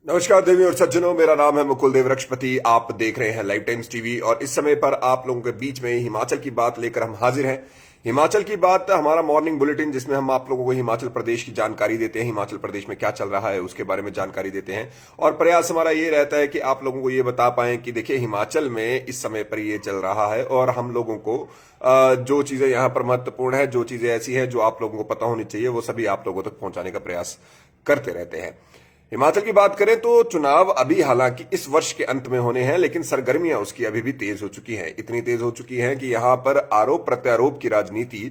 नमस्कार देवी और सज्जनों, मेरा नाम है मुकुल देव रक्षपति। आप देख रहे हैं लाइव टाइम्स टीवी और इस समय पर आप लोगों के बीच में हिमाचल की बात लेकर हम हाजिर हैं। हिमाचल की बात, हमारा मॉर्निंग बुलेटिन, जिसमें हम आप लोगों को हिमाचल प्रदेश की जानकारी देते हैं, हिमाचल प्रदेश में क्या चल रहा है उसके बारे में जानकारी देते हैं। और प्रयास हमारा ये रहता है कि आप लोगों को ये बता पाएं कि देखिए हिमाचल में इस समय पर ये चल रहा है और हम लोगों को जो चीजें यहाँ पर महत्वपूर्ण है, जो चीजें ऐसी हैं जो आप लोगों को पता होनी चाहिए, वो सभी आप लोगों तक पहुंचाने का प्रयास करते रहते हैं। हिमाचल की बात करें तो चुनाव अभी हालांकि इस वर्ष के अंत में होने हैं, लेकिन सरगर्मियां उसकी अभी भी तेज हो चुकी हैं। इतनी तेज हो चुकी हैं कि यहां पर आरोप प्रत्यारोप की राजनीति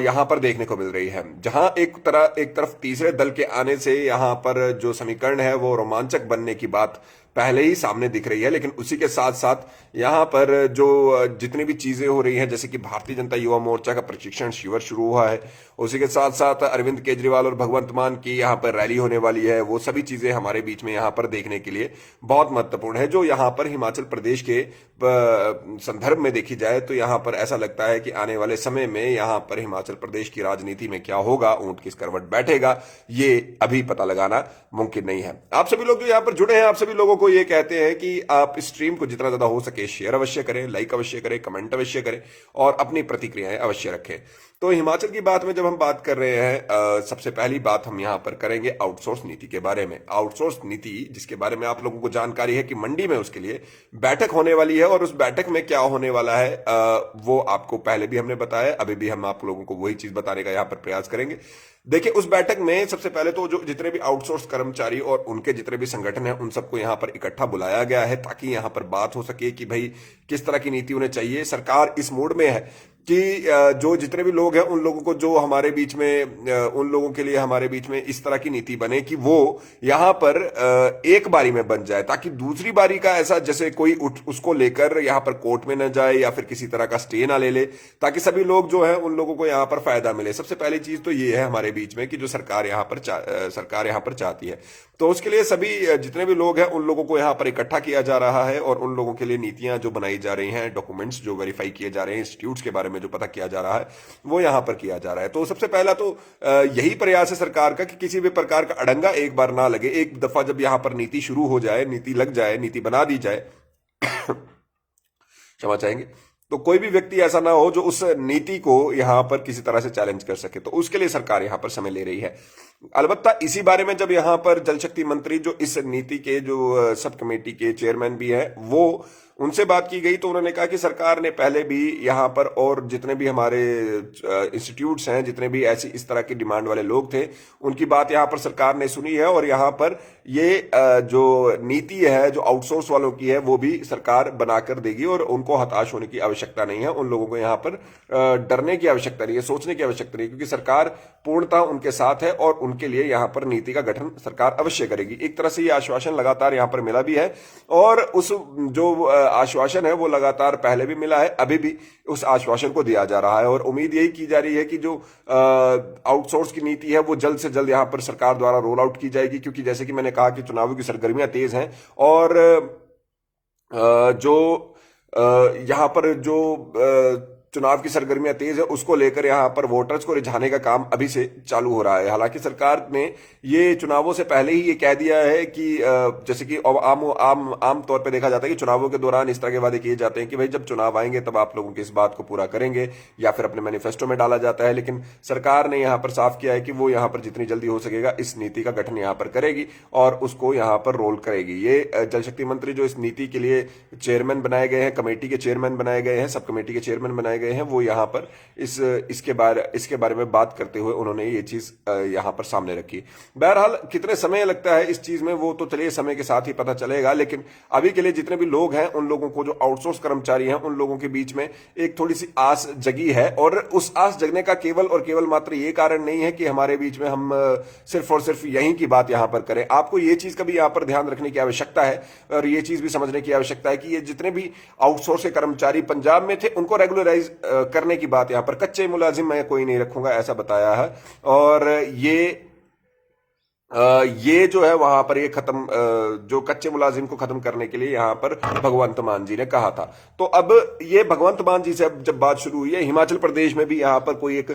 यहां पर देखने को मिल रही है। जहां एक तरफ तीसरे दल के आने से यहां पर जो समीकरण है वो रोमांचक बनने की बात पहले ही सामने दिख रही है, लेकिन उसी के साथ साथ यहां पर जो जितनी भी चीजें हो रही हैं, जैसे कि भारतीय जनता युवा मोर्चा का प्रशिक्षण शिविर शुरू हुआ है, उसी के साथ साथ अरविंद केजरीवाल और भगवंत मान की यहां पर रैली होने वाली है, वो सभी चीजें हमारे बीच में यहां पर देखने के लिए बहुत महत्वपूर्ण है। जो यहां पर हिमाचल प्रदेश के संदर्भ में देखी जाए तो यहां पर ऐसा लगता है कि आने वाले समय में यहां पर हिमाचल प्रदेश की राजनीति में क्या होगा, ऊंट किस करवट बैठेगा, ये अभी पता लगाना मुमकिन नहीं है। आप सभी लोग जो यहां पर जुड़े हैं, आप सभी लोगों को ये कहते हैं कि आप इस स्ट्रीम को जितना ज्यादा हो सके शेयर अवश्य करें, लाइक अवश्य करें, कमेंट अवश्य करें और अपनी प्रतिक्रियाएं अवश्य रखें। तो हिमाचल की बात में जब हम बात कर रहे हैं, सबसे पहली बात हम यहां पर करेंगे आउटसोर्स नीति के बारे में। आउटसोर्स नीति जिसके बारे में आप लोगों को जानकारी है कि मंडी में उसके लिए बैठक होने वाली है और उस बैठक में क्या होने वाला है वो आपको पहले भी हमने बताया, अभी भी हम आप लोगों को वही चीज बताने का यहां पर प्रयास करेंगे। देखिए, उस बैठक में सबसे पहले तो जो जितने भी आउटसोर्स कर्मचारी और उनके जितने भी संगठन हैं उन सबको यहां पर इकट्ठा बुलाया गया है ताकि यहां पर बात हो सके कि भाई किस तरह की नीति उन्हें चाहिए। सरकार इस मूड में है कि जो जितने भी लोग हैं उन लोगों को जो हमारे बीच में उन लोगों के लिए हमारे बीच में इस तरह की नीति बने कि वो यहां पर एक बारी में बन जाए, ताकि दूसरी बारी का ऐसा जैसे कोई उसको लेकर यहां पर कोर्ट में न जाए या फिर किसी तरह का स्टे ना ले ले, ताकि सभी लोग जो है उन लोगों को यहां पर फायदा मिले। सबसे पहली चीज तो ये है हमारे बीच में कि जो सरकार यहां पर चाहती है, तो उसके लिए सभी जितने भी लोग हैं उन लोगों को यहां पर इकट्ठा किया जा रहा है और उन लोगों के लिए नीतियां जो बनाई जा रही हैं, डॉक्यूमेंट्स जो वेरीफाई किए जा रहे हैं, इंस्टीट्यूट्स के बारे में जो पता किया जा रहा है वो यहां पर किया जा रहा है। तो सबसे पहला तो यही प्रयास है सरकार का कि किसी भी प्रकार का अड़ंगा एक बार ना लगे। एक दफा जब यहां पर नीति शुरू हो जाए, नीति लग जाए, नीति बना दी जाए क्षमा चाहेंगे, तो कोई भी व्यक्ति ऐसा ना हो जो उस नीति को यहां पर किसी तरह से चैलेंज कर सके। तो उसके लिए सरकार यहां पर समय ले रही है। अलबत्ता इसी बारे में जब यहां पर जल शक्ति मंत्री जो इस नीति के जो सब कमेटी के चेयरमैन भी हैं, वो उनसे बात की गई तो उन्होंने कहा कि सरकार ने पहले भी यहां पर और जितने भी हमारे इंस्टीट्यूट्स हैं, जितने भी ऐसी इस तरह की डिमांड वाले लोग थे, उनकी बात यहां पर सरकार ने सुनी है और यहां पर ये जो नीति है जो आउटसोर्स वालों की है वो भी सरकार बनाकर देगी और उनको हताश होने की आवश्यकता नहीं है। उन लोगों को यहां पर डरने की आवश्यकता नहीं है, सोचने की आवश्यकता नहीं है, क्योंकि सरकार पूर्णतः उनके साथ है और उनके लिए यहां पर नीति का गठन सरकार अवश्य करेगी। एक तरह से ये आश्वासन लगातार यहां पर मिला भी है और उस जो आश्वासन है वो लगातार पहले भी मिला है, अभी भी उस आश्वासन को दिया जा रहा है और उम्मीद यही की जा रही है कि जो आउटसोर्स की नीति है वो जल्द से जल्द यहां पर सरकार द्वारा रोल आउट की जाएगी, क्योंकि जैसे कि मैंने कहा कि चुनावों की सरगर्मियां तेज हैं और जो यहां पर जो चुनाव की सरगर्मियां तेज है उसको लेकर यहां पर वोटर्स को रिझाने का काम अभी से चालू हो रहा है। हालांकि सरकार ने ये चुनावों से पहले ही ये कह दिया है कि जैसे कि आम तौर पे देखा जाता है कि चुनावों के दौरान इस तरह के वादे किए जाते हैं कि भाई जब चुनाव आएंगे तब आप लोगों की इस बात को पूरा करेंगे या फिर अपने मैनिफेस्टो में डाला जाता है, लेकिन सरकार ने यहां पर साफ किया है कि वो यहां पर जितनी जल्दी हो सकेगा इस नीति का गठन यहां पर करेगी और उसको यहां पर रोल करेगी। ये जल शक्ति मंत्री जो इस नीति के लिए चेयरमैन बनाए गए हैं, कमेटी के चेयरमैन बनाए गए हैं, सब कमेटी के चेयरमैन बनाए गए हैं, वो यहां पर इसके बारे में बात करते हुए उन्होंने ये चीज यहां पर सामने रखी। बहरहाल कितने समय लगता है इस चीज में वो तो चलिए समय के साथ ही पता चलेगा, लेकिन अभी के लिए जितने भी लोग हैं उन लोगों को, जो आउटसोर्स कर्मचारी हैं, उन लोगों के बीच में एक थोड़ी सी आस जगी है और उस आस जगने का केवल और केवल मात्र ये कारण नहीं है कि हमारे बीच में हम सिर्फ और सिर्फ यहीं की बात यहां पर करें। आपको ये चीज का भी यहां पर ध्यान रखने की आवश्यकता है और ये चीज भी समझने की आवश्यकता है कि ये जितने भी आउटसोर्स के कर्मचारी पंजाब में थे उनको रेगुलराइज करने की बात यहां पर, कच्चे मुलाजिम मैं कोई नहीं रखूंगा ऐसा बताया है। और ये ये जो है वहां पर ये खत्म, जो कच्चे मुलाजिम को खत्म करने के लिए यहां पर भगवंत मान जी ने कहा था। तो अब ये भगवंत मान जी से अब जब बात शुरू हुई है, हिमाचल प्रदेश में भी यहां पर कोई एक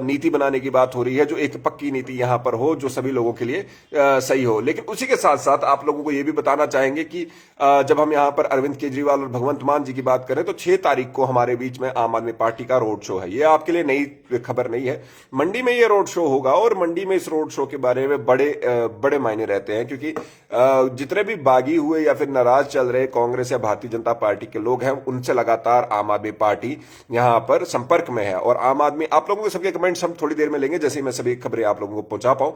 नीति बनाने की बात हो रही है, जो एक पक्की नीति यहां पर हो, जो सभी लोगों के लिए सही हो। लेकिन उसी के साथ साथ आप लोगों को ये भी बताना चाहेंगे कि जब हम यहां पर अरविंद केजरीवाल और भगवंत मान जी की बात करें, तो 6 तारीख को हमारे बीच में आम आदमी पार्टी का रोड शो है। ये आपके लिए नई खबर नहीं है। मंडी में ये रोड शो होगा और मंडी में इस रोड शो के बारे में बड़े मायने रहते हैं, क्योंकि जितने भी बागी हुए या फिर नाराज चल रहे कांग्रेस या भारतीय जनता पार्टी के लोग हैं, उनसे लगातार आम आदमी पार्टी यहां पर संपर्क में है। और आम आदमी, आप लोगों के सबके कमेंट्स हम थोड़ी देर में लेंगे, जैसे ही मैं सभी खबरें आप लोगों को पहुंचा पाऊं।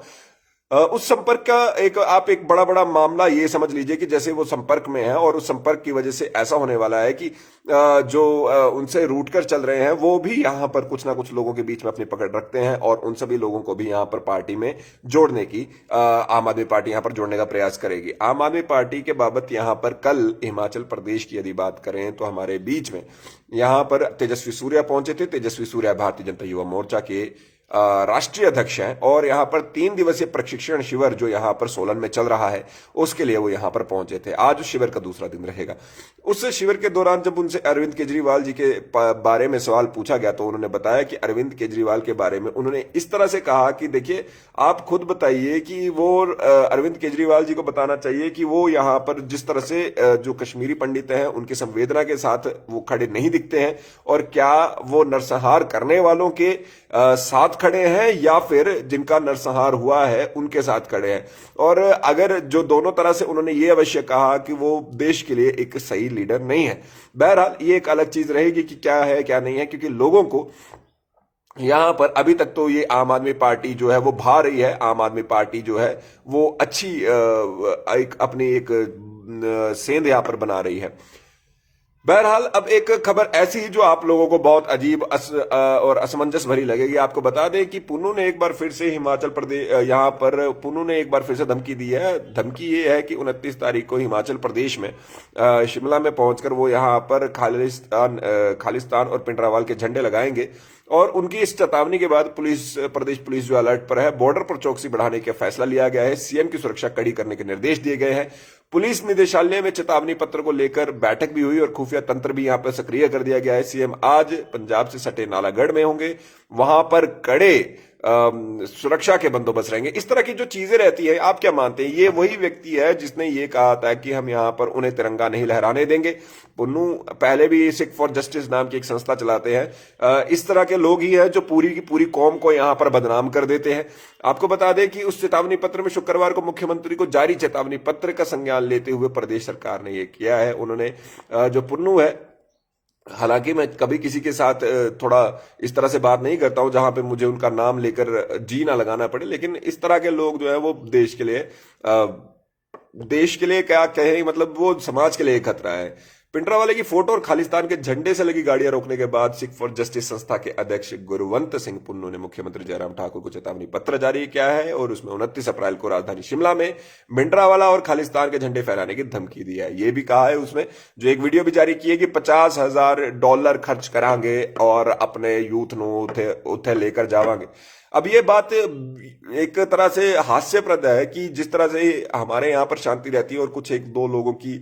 उस संपर्क का एक बड़ा बड़ा मामला ये समझ लीजिए कि जैसे वो संपर्क में है और उस संपर्क की वजह से ऐसा होने वाला है कि जो उनसे रूट कर चल रहे हैं वो भी यहां पर कुछ ना कुछ लोगों के बीच में अपनी पकड़ रखते हैं, और उन सभी लोगों को भी यहां पर पार्टी में जोड़ने की आम आदमी पार्टी यहां पर जोड़ने का प्रयास करेगी। आम आदमी पार्टी के बाबत यहां पर कल हिमाचल प्रदेश की यदि बात करें तो हमारे बीच में यहां पर तेजस्वी सूर्या पहुंचे थे। तेजस्वी सूर्या भारतीय जनता युवा मोर्चा के राष्ट्रीय अध्यक्ष हैं, और यहां पर 3 दिवसीय प्रशिक्षण शिविर जो यहां पर सोलन में चल रहा है, उसके लिए वो यहां पर पहुंचे थे। आज उस शिविर का दूसरा दिन रहेगा। उस शिविर के दौरान जब उनसे अरविंद केजरीवाल जी के बारे में सवाल पूछा गया, तो उन्होंने बताया कि अरविंद केजरीवाल के बारे में उन्होंने इस तरह से कहा कि देखिए, आप खुद बताइए कि वो अरविंद केजरीवाल जी को बताना चाहिए कि वो यहां पर जिस तरह से जो कश्मीरी पंडित हैं उनकी संवेदना के साथ वो खड़े नहीं दिखते हैं, और क्या वो नरसंहार करने वालों के साथ खड़े हैं या फिर जिनका नरसंहार हुआ है उनके साथ खड़े हैं। और अगर जो दोनों तरह से उन्होंने ये अवश्य कहा कि वो देश के लिए एक सही लीडर नहीं है। बहरहाल ये एक अलग चीज रहेगी कि क्या है क्या नहीं है, क्योंकि लोगों को यहां पर अभी तक तो ये आम आदमी पार्टी जो है वो भा रही है। आम आदमी पार्टी जो है वो अच्छी एक अपनी एक सेंध यहां पर बना रही है। बहरहाल अब एक खबर ऐसी जो आप लोगों को बहुत अजीब और असमंजस भरी लगेगी। आपको बता दें कि पुन्नू ने एक बार फिर से हिमाचल प्रदेश, यहाँ पर पुन्नू ने एक बार फिर से धमकी दी है। धमकी ये है कि 29 तारीख को हिमाचल प्रदेश में शिमला में पहुंचकर वो यहाँ पर खालिस्तान और पिंडरावाल के झंडे लगाएंगे। और उनकी इस चेतावनी के बाद प्रदेश पुलिस जो अलर्ट पर है, बॉर्डर पर चौकसी बढ़ाने का फैसला लिया गया है। सीएम की सुरक्षा कड़ी करने के निर्देश दिए गए हैं। पुलिस निदेशालय में चेतावनी पत्र को लेकर बैठक भी हुई और खुफिया तंत्र भी यहां पर सक्रिय कर दिया गया है। सीएम आज पंजाब से सटे नालागढ़ में होंगे, वहां पर कड़े सुरक्षा के बंदोबस्त रहेंगे। इस तरह की जो चीजें रहती है, आप क्या मानते हैं? ये वही व्यक्ति है जिसने ये कहा था कि हम यहां पर उन्हें तिरंगा नहीं लहराने देंगे। पुन्नू पहले भी सिख फॉर जस्टिस नाम की एक संस्था चलाते हैं। इस तरह के लोग ही हैं जो पूरी की पूरी कौम को यहां पर बदनाम कर देते हैं। आपको बता दें कि उस चेतावनी पत्र में शुक्रवार को मुख्यमंत्री को जारी चेतावनी पत्र का संज्ञान लेते हुए प्रदेश सरकार ने यह किया है। उन्होंने जो पुन्नू है, हालांकि मैं कभी किसी के साथ थोड़ा इस तरह से बात नहीं करता हूं जहां पे मुझे उनका नाम लेकर जी ना लगाना पड़े, लेकिन इस तरह के लोग जो है वो देश के लिए क्या कहें, मतलब वो समाज के लिए खतरा है। पिंडरावाले की फोटो और खालिस्तान के झंडे से लगी गाड़ियां रोकने के बाद सिख फॉर जस्टिस संस्था के अध्यक्ष गुरवंत सिंह पुन्नू ने मुख्यमंत्री जयराम ठाकुर को चेतावनी पत्र जारी किया है, और उसमें 29 अप्रैल को राजधानी शिमला में भिंडरावाला और खालिस्तान के झंडे फहराने की धमकी दी है। यह भी कहा है उसमें, जो एक वीडियो भी जारी की है कि $50,000 खर्च करांगे और अपने यूथ नो उथे लेकर जावांगे। अब ये बात एक तरह से हास्यप्रद है कि जिस तरह से हमारे यहाँ पर शांति रहती है और कुछ एक दो लोगों की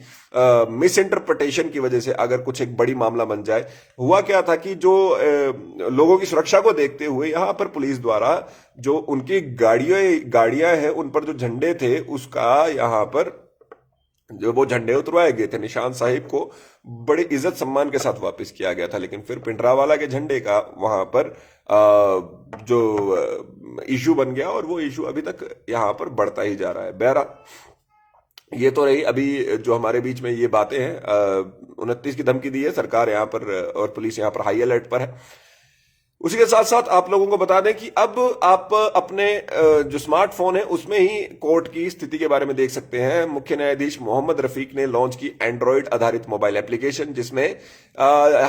मिस इंटरप्रिटेशन की वजह से अगर कुछ एक बड़ी मामला बन जाए। हुआ क्या था कि जो लोगों की सुरक्षा को देखते हुए यहाँ पर पुलिस द्वारा जो उनकी गाड़ियां हैं उन पर जो झंडे थे उसका यहाँ पर जो वो झंडे उतरवाए गए थे, निशान साहिब को बड़े इज्जत सम्मान के साथ वापस किया गया था। लेकिन फिर पिंडरावाला के झंडे का वहां पर जो इशू बन गया, और वो इशू अभी तक यहां पर बढ़ता ही जा रहा है। बहरहाल ये तो रही अभी जो हमारे बीच में ये बातें हैं। 29 की धमकी दी है सरकार यहाँ पर, और पुलिस यहाँ पर हाई अलर्ट पर है। उसी के साथ साथ आप लोगों को बता दें कि अब आप अपने जो स्मार्टफोन है उसमें ही कोर्ट की स्थिति के बारे में देख सकते हैं। मुख्य न्यायाधीश मोहम्मद रफीक ने लॉन्च की एंड्रॉइड आधारित मोबाइल एप्लीकेशन, जिसमें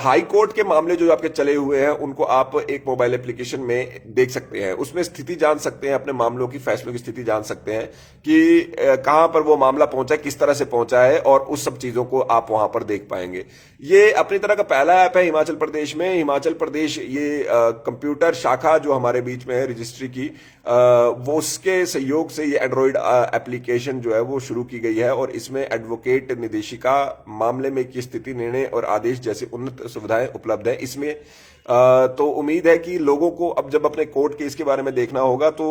हाई कोर्ट के मामले जो आपके चले हुए हैं उनको आप एक मोबाइल एप्लीकेशन में देख सकते हैं। उसमें स्थिति जान सकते हैं, अपने मामलों की फैसलों की स्थिति जान सकते हैं कि कहां पर वो मामला पहुंचा है, किस तरह से पहुंचा है, और उस सब चीजों को आप वहां पर देख पाएंगे। ये अपनी तरह का पहला ऐप है हिमाचल प्रदेश में। हिमाचल प्रदेश ये कंप्यूटर शाखा जो हमारे बीच में है रजिस्ट्री की, वो उसके सहयोग से ये एंड्रॉइड एप्लीकेशन जो है वो शुरू की गई है और इसमें एडवोकेट निदेशिका मामले में की स्थिति, निर्णय और आदेश जैसी उन्नत सुविधाएं उपलब्ध है इसमें। तो उम्मीद है कि लोगों को अब जब अपने कोर्ट केस के बारे में देखना होगा तो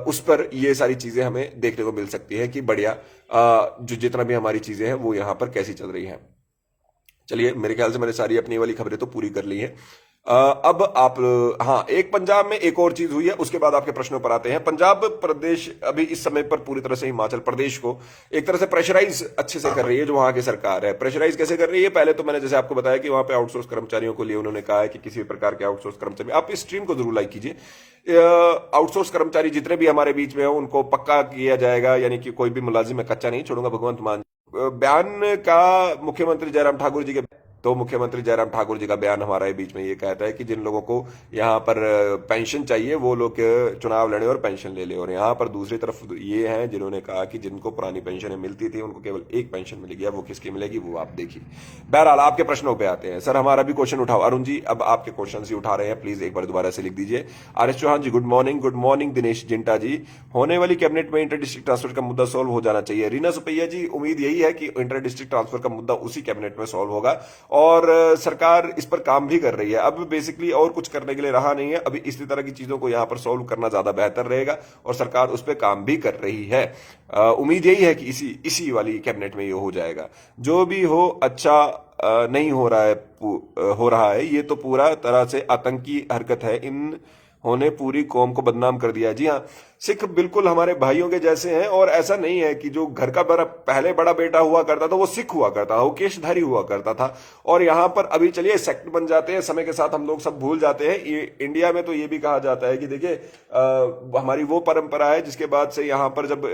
उस पर ये सारी चीजें हमें देखने को मिल सकती है कि बढ़िया जो जितना भी हमारी चीजें हैं वो यहां पर कैसी चल रही हैं। चलिए, मेरे ख्याल से मैंने सारी अपनी वाली खबरें तो पूरी कर ली हैं। अब आप, हाँ, एक पंजाब में एक और चीज हुई है, उसके बाद आपके प्रश्नों पर आते हैं। पंजाब प्रदेश अभी इस समय पर पूरी तरह से हिमाचल प्रदेश को एक तरह से प्रेशराइज अच्छे से कर रही है। जो वहां की सरकार है, प्रेशराइज कैसे कर रही है? पहले तो मैंने जैसे आपको बताया कि वहां पे आउटसोर्स कर्मचारियों को लिए उन्होंने कहा है कि किसी भी प्रकार के आउटसोर्स कर्मचारी, आप इस स्ट्रीम को जरूर लाइक कीजिए। आउटसोर्स कर्मचारी जितने भी हमारे बीच में हो उनको पक्का किया जाएगा, यानी कि कोई भी मुलाजिम मैं कच्चा नहीं छोड़ूंगा, भगवंत मान। बयान का मुख्यमंत्री जयराम ठाकुर जी के, तो मुख्यमंत्री जयराम ठाकुर जी का बयान हमारे बीच में ये कहता है कि जिन लोगों को यहाँ पर पेंशन चाहिए वो लोग चुनाव लड़े और पेंशन ले ले। और यहाँ पर दूसरी तरफ ये हैं जिन्होंने कहा कि जिनको पुरानी पेंशन मिलती थी उनको केवल एक पेंशन मिलेगी, अब वो किसकी मिलेगी वो आप देखिए। बहरहाल आपके प्रश्नों पे आते हैं। सर हमारा भी क्वेश्चन उठाओ। अरुण जी अब आपके क्वेश्चन ही उठा रहे हैं, प्लीज एक बार दोबारा से लिख दीजिए। R S Chauhan ji good morning. Good morning Dinesh Zinta ji. होने वाली कैबिनेट में इंटर डिस्ट्रिक्ट ट्रांसफर का मुद्दा सोल्व हो जाना चाहिए। रीना सुपैया जी उम्मीद यही है कि इंटर डिस्ट्रिक्ट ट्रांसफर का मुद्दा उसी कैबिनेट में सोल्व होगा और सरकार इस पर काम भी कर रही है। अब बेसिकली और कुछ करने के लिए रहा नहीं है, अभी इसी तरह की चीजों को यहां पर सॉल्व करना ज्यादा बेहतर रहेगा और सरकार उस पर काम भी कर रही है। उम्मीद यही है कि इसी वाली कैबिनेट में ये हो जाएगा। जो भी हो अच्छा नहीं हो रहा है ये तो पूरा तरह से आतंकी हरकत है। इन होने पूरी कौम को बदनाम कर दिया। जी हाँ, सिख बिल्कुल हमारे भाइयों के जैसे हैं और ऐसा नहीं है कि जो घर का पहले बड़ा बेटा हुआ करता था वो सिख हुआ करता था, वो केशधारी हुआ करता था। और यहाँ पर अभी चलिए सेक्ट बन जाते हैं, समय के साथ हम लोग सब भूल जाते हैं। ये इंडिया में तो ये भी कहा जाता है कि देखिए हमारी वो परंपरा है जिसके बाद से यहाँ पर जब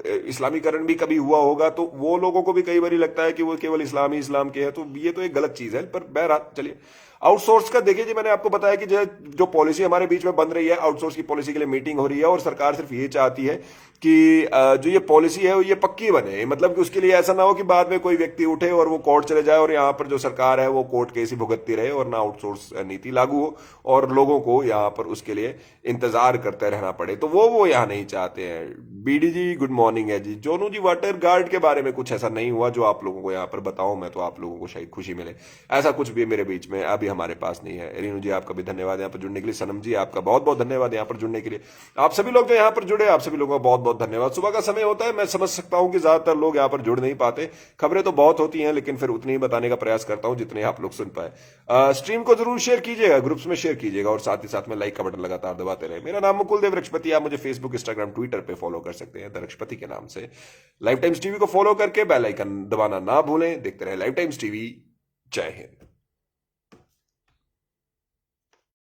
इस्लामीकरण भी कभी हुआ होगा तो वो लोगों को भी कई बार लगता है कि वो केवल इस्लाम ही इस्लाम के है, तो ये तो एक गलत चीज है। पर बहरहाल चलिए, आउटसोर्स का देखिए जी, मैंने आपको बताया कि जो पॉलिसी हमारे बीच में बन रही है, आउटसोर्स की पॉलिसी के लिए मीटिंग हो रही है और सरकार सिर्फ ये चाहती है कि जो ये पॉलिसी है वो ये पक्की बने। मतलब कि उसके लिए ऐसा ना हो कि बाद में कोई व्यक्ति उठे और वो कोर्ट चले जाए और यहाँ पर जो सरकार है वो कोर्ट केस ही भुगतती रहे और ना आउटसोर्स नीति लागू हो और लोगों को यहाँ पर उसके लिए इंतजार करते रहना पड़े। तो वो यहाँ नहीं चाहते हैं। बीडी जी गुड मॉर्निंग है जी। जोनू जी वाटर गार्ड के बारे में कुछ ऐसा नहीं हुआ जो आप लोगों को यहाँ पर बताऊं मैं, तो आप लोगों को शायद खुशी मिले, ऐसा कुछ भी मेरे बीच में अभी हमारे पास नहीं है। रीनू जी आपका भी धन्यवाद यहाँ पर जुड़ने के लिए। सनम जी आपका बहुत बहुत धन्यवाद यहाँ पर जुड़ने के लिए। आप सभी लोग जो यहाँ पर जुड़े, आप सभी लोगों का बहुत बहुत धन्यवाद। सुबह का समय होता है, मैं समझ सकता हूं कि ज्यादातर लोग यहाँ पर जुड़ नहीं पाते, खबरें तो बहुत होती हैं लेकिन फिर उतनी ही बताने का प्रयास करता हूं जितने आप लोग सुन पाए। स्ट्रीम को जरूर शेयर कीजिएगा, ग्रुप्स में शेयर कीजिएगा और साथ ही साथ में लाइक का बटन लगातार दबाते रहे। मेरा नाम मुकुल देव रक्षपति, आप मुझे फेसबुक, इंस्टाग्राम, ट्विटर पे फॉलो कर सकते हैं द रक्षपति के नाम से। लाइव टाइम्स टीवी को फॉलो करके बेल आइकन दबाना ना भूलें। देखते रहे लाइव टाइम्स टीवी। जय हिंद।